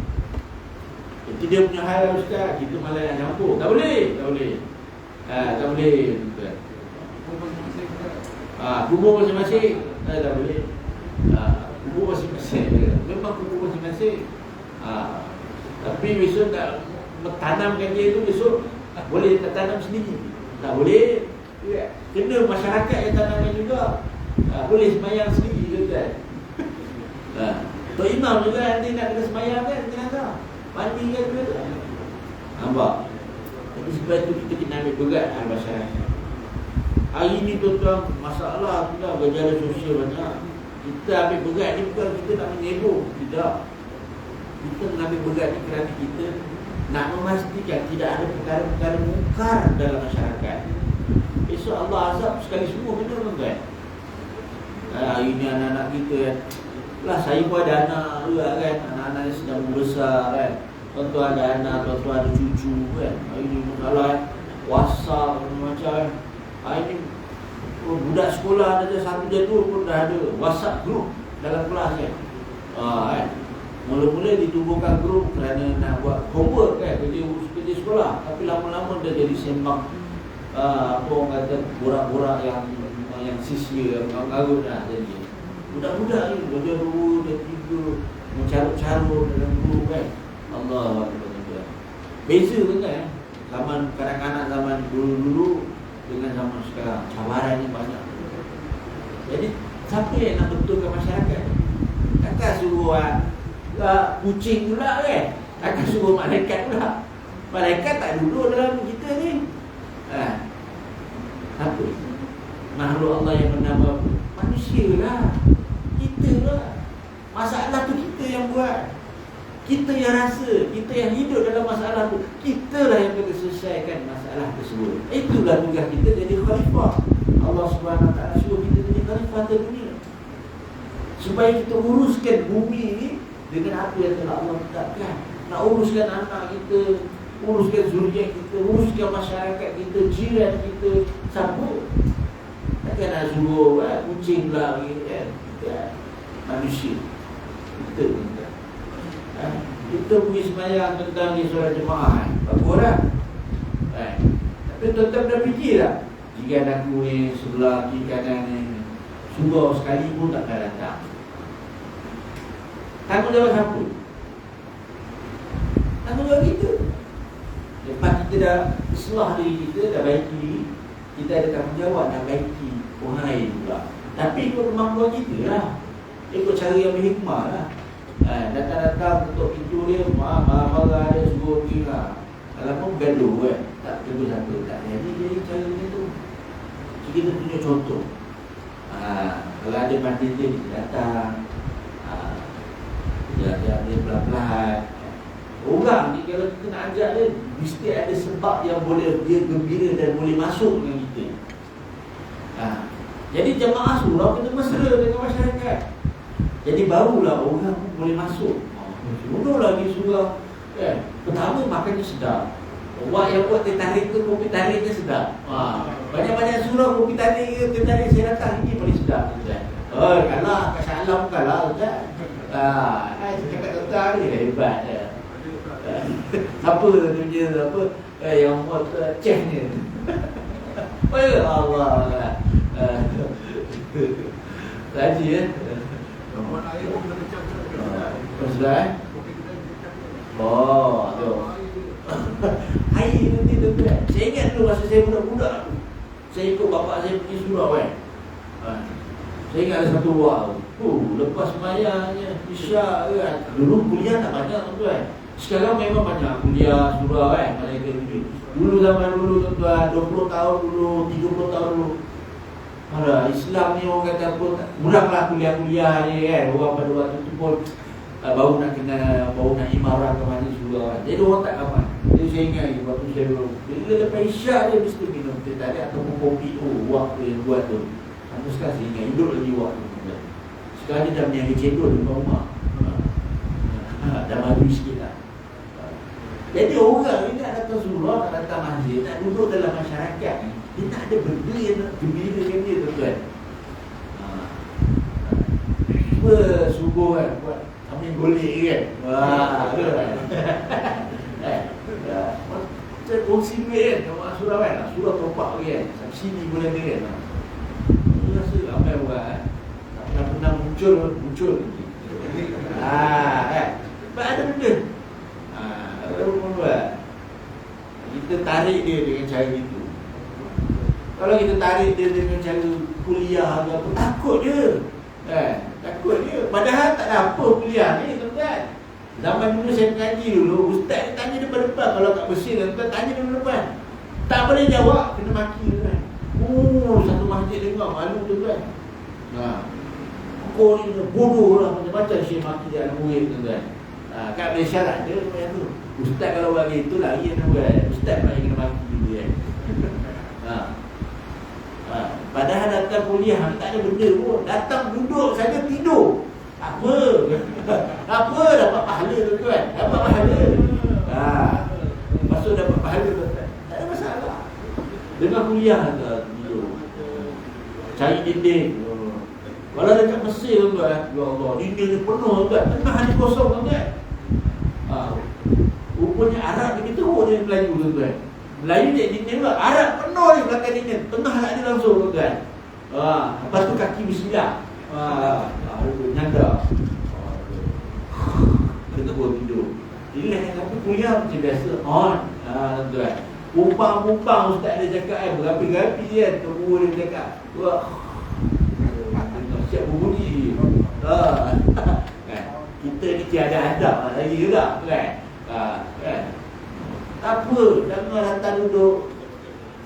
Itu dia punya hal Ustaz. Kita malah nak campur. Tak boleh. Tak boleh. Kubur masing-masing. Tak boleh. Kubur masing-masing. Memang kubur masing-masing. Tapi besok tak tanamkan dia tu, besok boleh tak tanam sendiri. Tak boleh. Kena masyarakat yang tanamkan juga. Boleh semayang sendiri kan. Tok Imam juga nanti nak kena semayang kan, jenazah. Mandi kan juga tu. Nampak? Jadi sebab itu kita kena ambil berat masyarakat. Hari ni tuan-tuan, masalah kita gejala sosial banyak. Kita ambil berat ni bukan kita nak menyebut. Tidak. Kita mengambil berat ni kerana kita nak memastikan tidak ada perkara-perkara mungkar dalam masyarakat. Esok Allah azab sekali semua, benar kan? Hari ni anak-anak kita kan, lah saya pun ada anak juga kan, anak-anak yang sedang membesar kan. Tuan-tuan ada anak, tuan-tuan ada cucu kan. Hari ni masalah kan, WhatsApp macam kan. Hari ni budak sekolah ada satu jadul pun dah ada WhatsApp group dalam kelas kan. Kan. Mula-mula ditubuhkan grup kerana nak buat homework kan, kerja sekolah. Tapi lama-lama dah jadi sembang apa orang kata, borak-borak yang sia-sia, yang mengarut dah jadi. Budak-budak ni dah 2, dah 3 mencarut-carut dalam grup kan. Allah Akbar. Beza kan zaman kanak-kanak zaman dulu-dulu dengan zaman sekarang. Cabaran ni banyak. Jadi siapa yang nak betulkan masyarakat? Takkan suruh kucing pula kan? Takkan suruh malaikat pula. Malaikat tak duduk dalam kita ni. Apa? Makhluk Allah yang bernama Manusia lah. Kita lah. Masalah tu kita yang buat. Kita yang rasa, kita yang hidup dalam masalah tu. Kita lah yang kena selesaikan masalah tersebut. Itulah tugas kita jadi khalifah. Allah SWT suruh kita jadi khalifah di dunia, supaya kita uruskan bumi ni dengan apa yang telah Allah tetapkan. Nak uruskan anak kita, uruskan zuriat kita, uruskan masyarakat kita, jiran kita, siapa? Takkan nak suruh kucing lah kan? Manusia. Kita pergi sembahyang tentang ni solat jemaah, bagus lah. Tapi tetap dah fikir tak? Jika aku ni sebelah kiri kanan ni surau sekali pun takkan datang. Tanggungjawab siapa? Tanggungjawab kita. Lepas kita dah islah diri kita, dah baiki diri, kita ada tanggungjawab nak baiki orang lain pula. Tapi ikut kemampuan kita lah, ikut cara yang berhikmah lah. Datang-datang ketuk pintu dia, marah-marah dia, suruh pergi lah. Alamak bergaduh kan, tak tegur siapa. Tak jadi cara dia tu. Kita tunjuk contoh. Kalau ada majlis dia, kita datang. Dia pelan-pelan. Orang ni kalau kita nak ajak dia, mesti ada sebab yang boleh dia gembira dan boleh masuk dengan kita. Jadi jemaah surau kita mesra dengan masyarakat. Jadi barulah orang pun boleh masuk. Dulu lagi surau kan. Pertama makannya sedap. Orang yang buat teh tarik tu, kopi tariknya sedap. Banyak-banyak surau kopi tarik ke teh tarik saya datang ini paling sedap kan. Kalah kat Salam kalah kan. Saya cakap tuan ni hebat dia. Apa tu dia apa yang buat chef ni. Ya Allah. Tadi ya. Sudah. Tu. Air nanti tu kan. Saya ingat dulu masa saya budak-budak, saya ikut bapak saya pergi surau kan. Saya ingat ada satu wang. Lepas semayangnya Isyak kan. Dulu kuliah tak banyak tuan. Sekarang memang banyak kuliah surau kan. Dulu zaman dulu tuan, 20 tahun dulu, 30 tahun dulu. Islam ni orang kata apa, kuranglah kuliah-kuliah ni kan. Orang pada waktu tu pun baru nak imarah ke mana surau kan. Jadi orang tak kapan. Jadi saya ingat lagi waktu saya dulu, bila lepas Isyak dia mesti minum teh tarik ataupun kopi tu, wak tu yang buat tu. Sampai sekarang saya ingat, hidup lagi wak tu. Sekarang dia dah berniaga cendol di rumah. Dah maju sikit lah. Jadi orang ni nak datang surau, nak datang masjid, nak duduk dalam masyarakat ni, dia tak ada benda yang nak gembirakan dia tuan-tuan. Cuba subuh kan, buat kambing golek kan. Kita kongsi duit kan, kawan surau kan. Surau topak kan, subsidi boleh ada kan. Saya rasa ramai orang tak pernah muncul lagi. Kan. Sebab ada benda. Kita tarik dia dengan cara itu. Kalau kita tarik dia dengan cara kuliah ke apa, takut dia. Takut dia. Padahal tak ada apa kuliah ni tuan-tuan. Zaman dulu saya mengaji dulu, ustaz tanya depan-depan. Kalau tak bersih tuan-tuan, tanya depan-depan. Tak boleh jawab, kena maki tuan. Satu masjid dengar, malu tuan-tuan. Kau ni bodoh lah, macam-macam syekh maki dia anak murid tuan-tuan. Kat Malaysia tak ada macam tu. Ustaz kalau bagi itu lagi yang buat. Ustaz pula yang kena maki dulu kan. Padahal datang kuliah tak ada benda pun. Datang duduk saja tidur. Apa? Apa dapat pahala tuan-tuan? Dapat pahala. Masuk dapat pahala tuan-tuan. Tak ada masalah. Dengar kuliah tidur. Cari dinding. Kalau dekat Mesir tuan-tuan, ya Allah, dinding ni penuh tuan. Tengah hari kosong tuan-tuan. Rupanya Arab ni kita dia Melayu tuan-tuan. Melayu dia dinding lah. Arab penuh ni belakang dinding. Tengah nak dia langsung tuan-tuan. Lepas tu kaki bismillah. Nyanda. Kita buat tidur. Jadi yang kata kuliah macam biasa. Tuan-tuan. Pumpang-pumpang ustaz dia cakap berapi-rapi kan. Tunggu dia cakap. Wah. Siap berbunyi. Kita ni tiada adab lagi juga kan. Tak apa, jangan datang duduk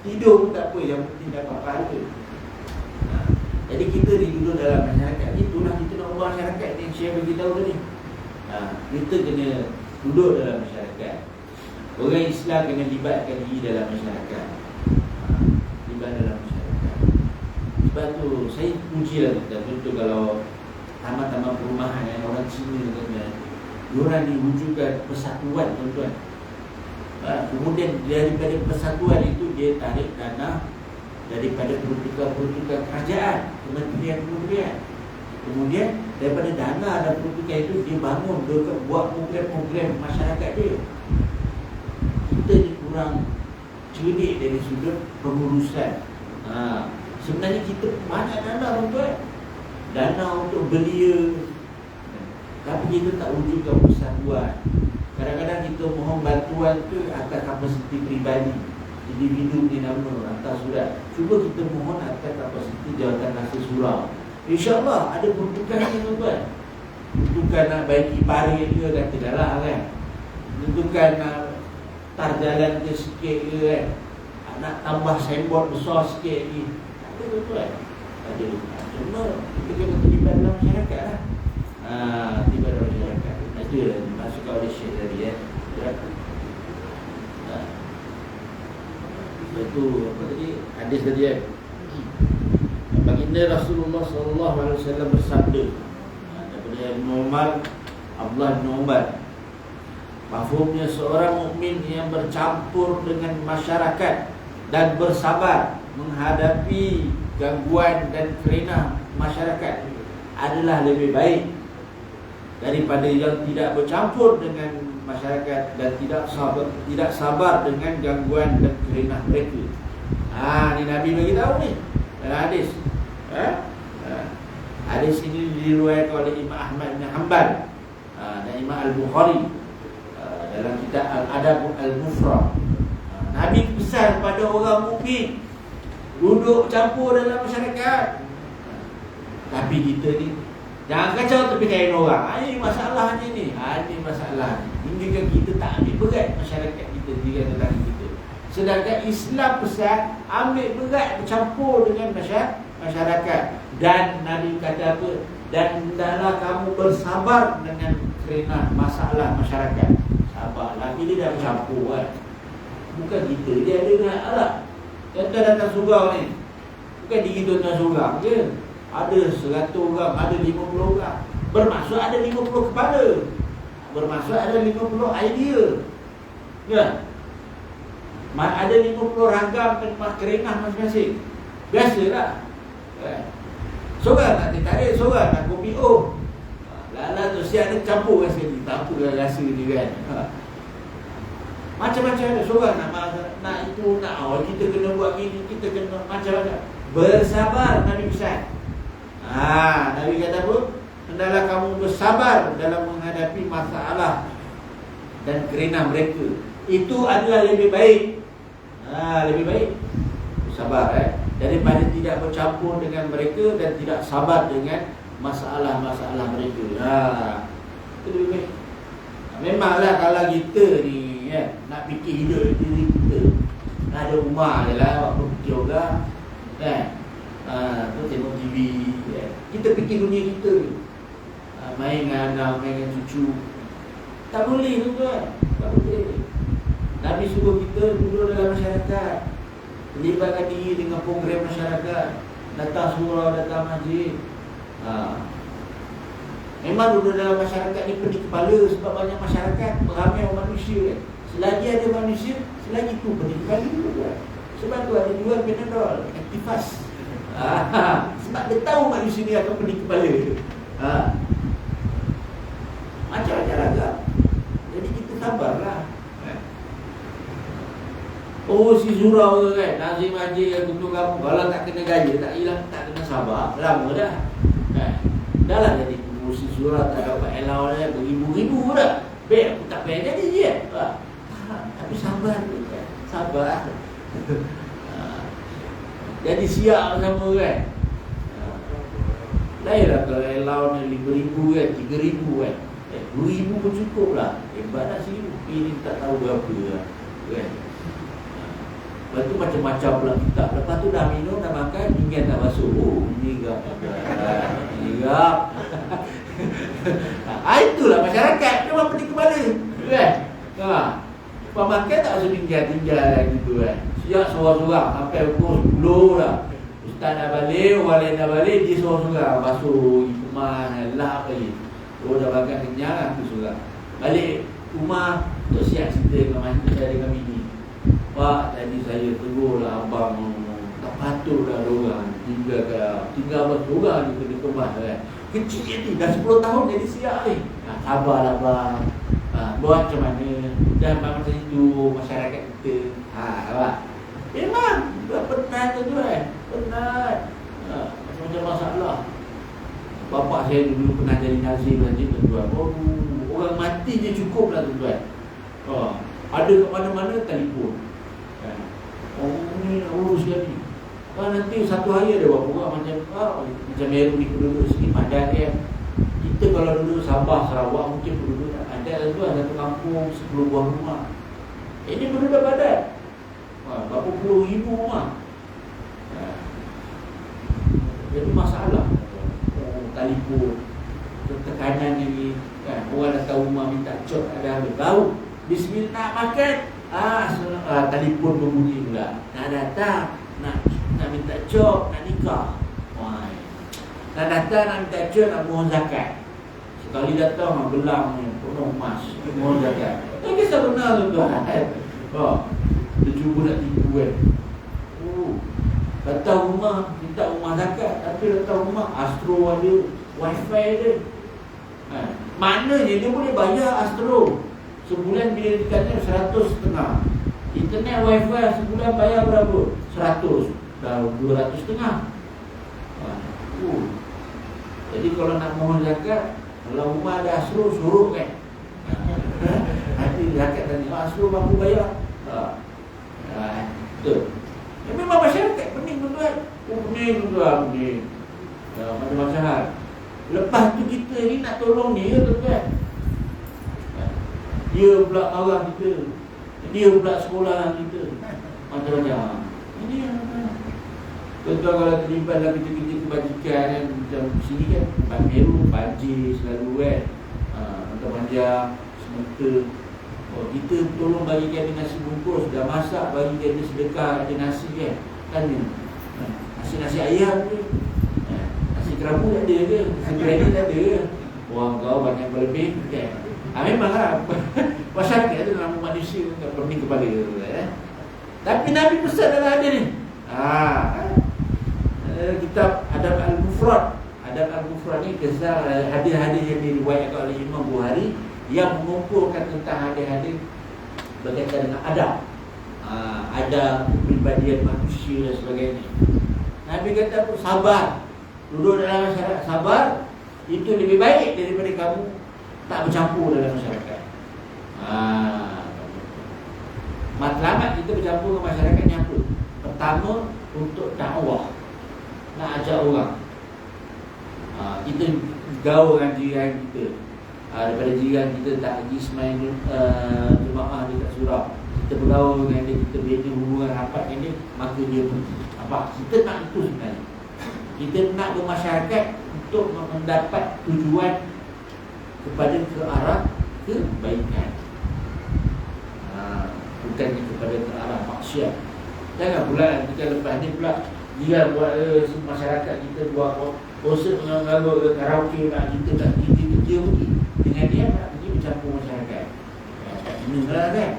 tidur pun tak apa, yang penting dapat pahala. Jadi kita duduk dalam masyarakat, itulah kita nak ubah masyarakat ni, Syekh bagi tahu tadi. Kita kena duduk dalam masyarakat. Orang Islam kena libatkan diri dalam masyarakat. Libat dalam masyarakat. Sebab tu saya pujilah kita. Contoh kalau taman-taman perumahan yang orang Cina kan, diorang diwujudkan persatuan, tuan-tuan. Kemudian daripada persatuan itu dia tarik dana daripada peruntukan-peruntukan kerajaan, kementerian-kementerian. Kemudian daripada dana dan peruntukan itu dia bangun, dia buat program-program masyarakat dia. Kita ni kurang cerdik dari sudut pengurusan. Sebenarnya kita banyak dana, tuan-tuan. Dana untuk belia, tapi kita tak wujudkan persatuan. Kadang-kadang kita mohon bantuan tu atas kapasiti peribadi, individu ni nama, atas surat. Cuba kita mohon atas kapasiti jawatan rasa surau. InsyaAllah ada peruntukan ni, tuan-tuan. Peruntukan nak baiki parit ke, kata dah lah kan. Peruntukan nak tar jalan ke sikit ke kan. Nak tambah signboard besar sikit ni. Ada, tuan-tuan. Ada. Cuma kita kena terlibat dalam masyarakat lah. Terlibat dalam masyarakat. Ada masuk oleh Syekh tadi ya. Itu apa tadi? Hadis tadi ya. Baginda Rasulullah SAW bersabda daripada Ibn Umar, Abdullah bin Umar, mafhumnya seorang mukmin yang bercampur dengan masyarakat dan bersabar menghadapi gangguan dan kerenah masyarakat adalah lebih baik daripada yang tidak bercampur dengan masyarakat dan tidak sabar dengan gangguan dan kerenah mereka. Ni Nabi bagi tahu ni dalam hadis. Hadis ini diriwayatkan oleh Imam Ahmad bin Hanbal dan Imam Al-Bukhari dalam kitab Al-Adab Al-Mufrad. Nabi pesan pada orang mukmin duduk campur dalam masyarakat. Tapi kita ni jangan kacau tepi kain orang. Ini masalahnya ni. Ini masalah ni. Hingga kita tak ambil berat masyarakat kita, diri tetangga kita. Sedangkan Islam pesan ambil berat bercampur dengan masyarakat. Dan Nabi kata apa? Dan hendaklah kamu bersabar dengan kerenah masalah masyarakat. Sabarlah. Bila dah bercampur kan. Bukan kita. Dia ada dengan Arab. Contoh datang surau ni. Bukan diri tuan-tuan surau je. Ada 100 orang, ada 50 orang. Bermaksud ada 50 kepala. Bermaksud ada 50 idea. Ya. Ada 50 ragam kerenah masing-masing. Biasalah. Seorang nak ditarik, seorang nak kopi Lala tu siap ada campur kan sekali. Tak apalah rasa ni kan. Macam-macam ada. Seorang nak itu, nak kita kena buat gini, kita kena macam-macam. Bersabar Nabi pesan. Nabi kata apa? Hendaklah kamu bersabar dalam menghadapi masalah dan kerenah mereka. Itu adalah lebih baik. Lebih baik bersabar daripada tidak bercampur dengan mereka dan tidak sabar dengan masalah-masalah mereka. Itu lebih baik. Memanglah kalau kita ni nak fikir hidup diri kita, ada rumah je lah, waktu fikir orang tu tengok TV kita fikir dunia kita main dengan anak, main dengan cucu. Tak boleh, tuan-tuan. Tak boleh. Nabi suruh kita duduk dalam masyarakat, terlibatkan diri dengan program masyarakat, datang surau, datang masjid. Memang duduk dalam masyarakat ni pening kepala sebab banyak masyarakat, ramai orang manusia. Selagi ada manusia, selagi tu pening kepala. Sebab tu ada jual Panadol, Activas. Sebab dia tahu manusia ni akan pening kepala. Macam-macam ragam. Jadi kita sabarlah. Si surau tu kan, Nazim Haji yang tutup kamu, kalau tak kena gaji, tak hilang, tak kena sabar, lama dah. Dah lah jadi pengurusi surau, tak dapat allowance dah, beribu-ribu dah. Baik, aku tak payah jadi je. Tapi sabar tu kan, sabar. Jadi siap sama kan. Lainlah kalau allowance 5,000 kan, 3,000 kan. 2,000 pun cukup lah. Hebat lah 1,000. Ini tak tahu berapa lah kan. Lepas tu macam-macam pula kitab. Lepas tu dah minum, dah makan, pinggan tak basuh. Nyigap. Nyigap. Itulah masyarakat. Dia orang pening kepala. Kan? Lepas makan tak basuh pinggan, tinggal gitu kan. Siap sorang-sorang. Sampai pukul 10 dah. Ustaz dah balik, orang lain dah balik, dia sorang-sorang. Basuh, kemas, lap lagi. Oh dah makan kenyang lah, tu sorang. Balik rumah, untuk siap cerita dengan bini. Pak, tadi saya tegur lah abang, tak patut lah diorang tinggal bersorang di kemas kan. Kecil je dah 10 tahun jadi siap ni. Sabarlah bang. Buat macam mana? Dah macam itu masyarakat kita. Abang. Memang penat tu kan. Penat. Macam-macam masalah. Bapak saya dulu pernah jadi nazir tuan-tuan. Orang mati je cukup lah tuan-tuan. Ada kat mana-mana telefon. Ni urus dia ni. Nanti satu hari ada berapa orang macam Meru ni penduduk sini padat kan. Kita kalau duduk Sabah, Sarawak mungkin penduduk ada tu ada satu kampung 10 buah rumah. Ini penduduk padat. Berapa puluh ribu rumah. Jadi masalah. Telefon, tekanan ni kan. Orang datang rumah minta cok ada habis. Tahu bismillah nak makan. Telefon berbunyi pula. Nak datang, nak minta cok, nak nikah. Nak datang, nak minta cok, nak mohon zakat. Sekali datang, gelang ni penuh emas, mohon zakat. Tak kisah benar tuan-tuan. Dia cuba nak tipu kan. Datang rumah, minta rumah zakat. Tapi datang rumah, Astro ada, wifi ada. Maknanya dia boleh bayar Astro. Sebulan bila dikatnya 100.5. Internet wifi sebulan bayar berapa? 100. Dah 200.5. Jadi kalau nak mohon zakat, kalau rumah ada Astro, suruh kan. Nanti zakat tanya, Astro mampu bayar? Betul. Memang masyarakat pening tuan-tuan. Pening tuan-tuan, pening. Macam-macam hal. Lepas tu kita ni nak tolong dia tuan-tuan. Dia pula marah kita. Dia pula sekolah kita. Macam-macam. Ini yang tuan-tuan kalau terlibat dalam kerja-kerja kebajikan kan, macam sini kan, Meru, banjir selalu kan. Panjang, semata. Kita tolong bagikan dia nasi bungkus. Dah masak, bagikan dia sedekah, ada nasi kan. Tanya, nasi ayam ke? Nasi kerabu tak ada ke? Nasi berani tak ada ke? Orang kau banyak berlebih kan. Memanglah masyarakat tu nama manusia tak pening kepala Tapi Nabi pesan dalam hadis ni. Kitab Adab Al-Mufrad. Adab Al-Mufrad ni kisah hadis-hadis yang diriwayatkan oleh Imam Bukhari yang mengumpulkan tentang hadis-hadis berkaitan dengan adab. Adab kepribadian manusia dan sebagainya. Nabi kata apa? Sabar. Duduk dalam masyarakat sabar itu lebih baik daripada kamu tak bercampur dalam masyarakat. Matlamat kita bercampur dengan masyarakat ni apa? Pertama, untuk dakwah, nak ajak orang. Kita gaul dengan jiran kita. Daripada jiran kita tak pergi semain jemaah dekat surau, kita bergaul dengan dia, kita bina hubungan rapat dengan dia, maka dia pergi. Kita nak itu sebenarnya. Kita nak bermasyarakat untuk mendapat tujuan kepada ke arah kebaikan, bukannya kepada ke arah maksiat. Jangan pula kita lepas ni pula dia buat masyarakat kita buat konsert mengagur karaoke nak kita tak kerja pergi dengan dia nak pergi bercampur masyarakat. Ini lah kan.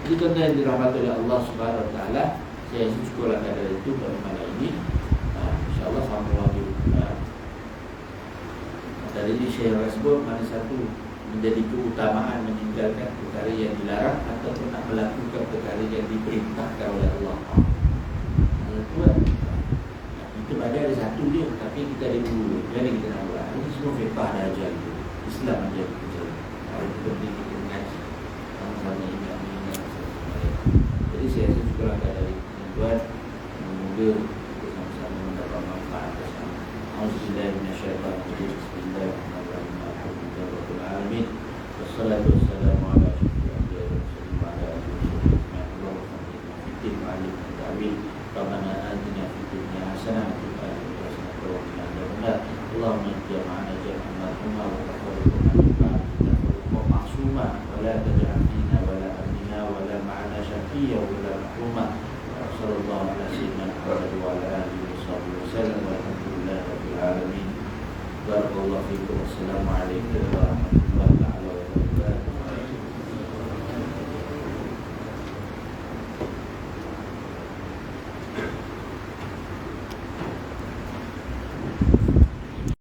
Jadi tuan-tuan yang dirahmati oleh Allah Subhanahu Wa Taala, saya syukurlah kepada itu pada malam ini. InsyaAllah sambung lagi. Tadi ini saya sebut mana satu menjadi keutamaan meninggalkan perkara yang dilarang ataupun nak melakukan perkara yang diperintahkan oleh Allah. Itu ada satu dia, tapi kita ada dua. Jadi kita nak buat. Ini semua fiqah dah ajar itu. Islam ajar kita. Kalau kita berdiri kita mengaji, sama-sama ingat. Jadi saya syukurlah dari tuan. Semoga kita sama-sama mendapat manfaat bersama. Alhamdulillah minasyaitanir Bismillahirrahmanirrahim. Alhamdulillah rabbil alamin. Wassalatu wassalamu ala asyrofil anbiya'i wal mursalin wa ala اللهم اجعلنا جميعا مرحوما وتفرقنا من بعد تفرقا معصوما ولا تجعل فينا ولا أمنا ولا معنا شقيا ولا محروما صلى الله على سيدنا محمد وعلى آله وصحبه وسلم والحمد لله رب العالمين. بارك الله فيكم. والسلام عليكم ورحمة الله تعالى